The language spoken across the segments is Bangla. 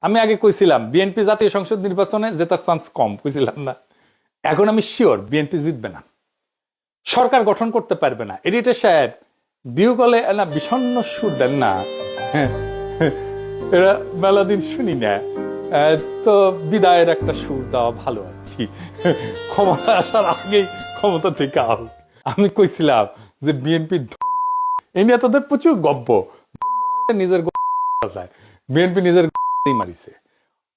আমি আগে কইছিলাম বিএনপি জাতীয় সংসদ নির্বাচনে জেতার চান্স কম, কইছিলাম না? এখন আমি শিওর বিএনপি জিতবে না, সরকার গঠন করতে পারবে না। এডিটর সাহেব বিহু গলে না বিষণ্ণ সুর দেন না, এরা মেলা দিন শুনি না, তো বিদায়ের একটা সুর দেওয়া ভালো আর কি, ক্ষমতা আসার আগেই ক্ষমতা থেকে আল। আমি কইছিলাম যে বিএনপি এই নিয়ে তাদের প্রচুর গব্য, নিজের যায় বিএনপি নিজের মারিছে,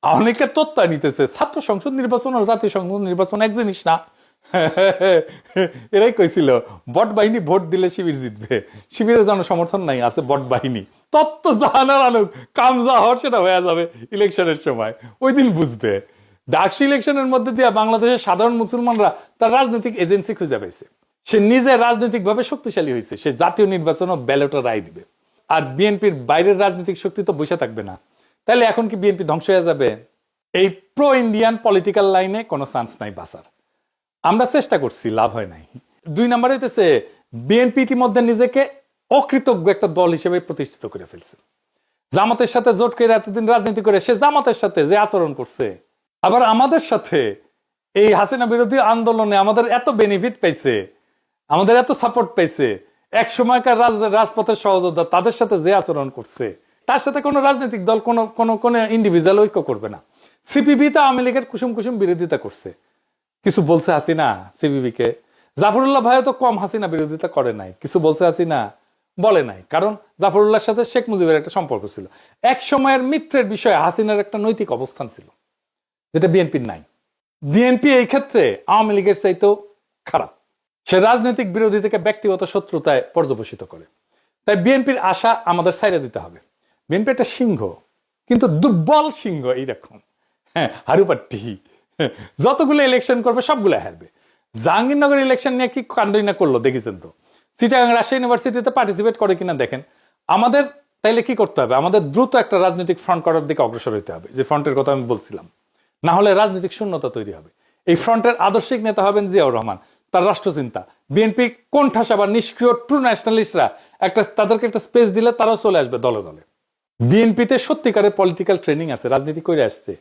অনেকে তথ্য নিতেছে ছাত্র সংসদ নির্বাচন আর জাতীয় সংসদ নির্বাচন এক জিনিস না। এরাই কইছিল বট বাহিনী ভোট দিলে শিবির জিতবে, শিবিরের যেন সমর্থন নাই, আছে বট বাহিনী। তত্ত্ব জানার আলোক কাম যা হওয়ার সেটা হয়ে যাবে ইলেকশনের সময়, ওই দিন বুঝবে। ডাকসু ইলেকশনের মধ্যে দিয়ে বাংলাদেশের সাধারণ মুসলমানরা তার রাজনৈতিক এজেন্সি খুঁজে পাইছে, সে নিজে রাজনৈতিক ভাবে শক্তিশালী হয়েছে, সে জাতীয় নির্বাচন ও ব্যালটে রায় দিবে। আর বিএনপির বাইরের রাজনৈতিক শক্তি তো বসে থাকবে না। তাহলে এখন কি বিএনপি ধ্বংস হয়ে যাবে? এই প্রো ইন্ডিয়ান পলিটিক্যাল লাইনে কোনো চান্স নাই বাঁচার। আমরা চেষ্টা করছি, লাভ হয় নাই। 2 নম্বর হইতেছে বিএনপি ইতিমধ্যে নিজেকে অকৃতজ্ঞ একটা দল হিসেবে প্রতিষ্ঠিত করে ফেলছে। জামাতের সাথে জোট করে এতদিন রাজনীতি করে সে জামাতের সাথে যে আচরণ করছে, আবার আমাদের সাথে এই হাসিনা বিরোধী আন্দোলনে আমাদের এত বেনিফিট পাইছে, আমাদের এত সাপোর্ট পাইছে, এক সময়কার রাজপথের সহযোদ্ধা তাদের সাথে যে আচরণ করছে, তার সাথে কোনো রাজনৈতিক দল কোন ইন্ডিভিজুয়াল ঐক্য করবে না। সিপিবি তো আওয়ামী লীগের কুসুম কুসুম বিরোধিতা করছে, কিছু বলছে হাসিনা সিপিবি কে? জাফরুল্লাহ ভাইও তো কম হাসিনা বিরোধিতা করে নাই, কিছু বলছে হাসিনা? বলে নাই, কারণ জাফরুল্লাহর সাথে শেখ মুজিবের একটা সম্পর্ক ছিল। এক সময়ের মিত্রের বিষয়ে হাসিনার একটা নৈতিক অবস্থান ছিল, যেটা বিএনপির নাই। বিএনপি এই ক্ষেত্রে আওয়ামী লীগের চাইতেও খারাপ, সে রাজনৈতিক বিরোধী থেকে ব্যক্তিগত শত্রুতায় পর্যবসিত করে। তাই বিএনপির আশা আমাদের ছাইড়া দিতে হবে। বিএনপি একটা সিংহ, কিন্তু দুর্বল সিংহ, এইরকম হারুপাট্টি, যতগুলো ইলেকশন করবে সবগুলো হারবে। জাহাঙ্গীরনগর ইলেকশন নিয়ে কি কাণ্ডই না করলো দেখেছেন তো। চিটাগাং রাজশাহী ইউনিভার্সিটিতে পার্টিসিপেট করে কিনা দেখেন। আমাদের তাইলে কি করতে হবে? আমাদের দ্রুত একটা রাজনৈতিক ফ্রন্ট করার দিকে অগ্রসর হইতে হবে, যে ফ্রন্টের কথা আমি বলছিলাম। না হলে রাজনৈতিক শূন্যতা তৈরি হবে। এই ফ্রন্টের আদর্শিক নেতা হবেন জিয়াউর রহমান, তার রাষ্ট্রচিন্তা। বিএনপি কোন ঠাসা বা নিষ্ক্রিয় ট্রু ন্যাশনালিস্টরা তাদেরকে একটা স্পেস দিলে তারাও চলে আসবে দলে দলে। বিএনপিতে সত্যিকারের পলিটিক্যাল ট্রেনিং আছে, রাজনীতি করে আসছে,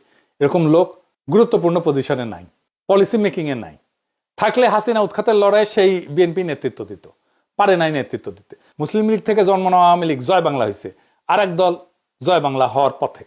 এরকম লোক গুরুত্বপূর্ণ পজিশনে নাই, পলিসি মেকিং এ নাই। থাকলে হাসিনা উৎখাতের লড়াইয়ে সেই বিএনপি নেতৃত্ব দিত, পারে নাই নেতৃত্ব দিতে। মুসলিম লীগ থেকে জন্ম নেওয়া আওয়ামী লীগ জয় বাংলা হয়েছে, আর এক দল জয় বাংলা হওয়ার পথে।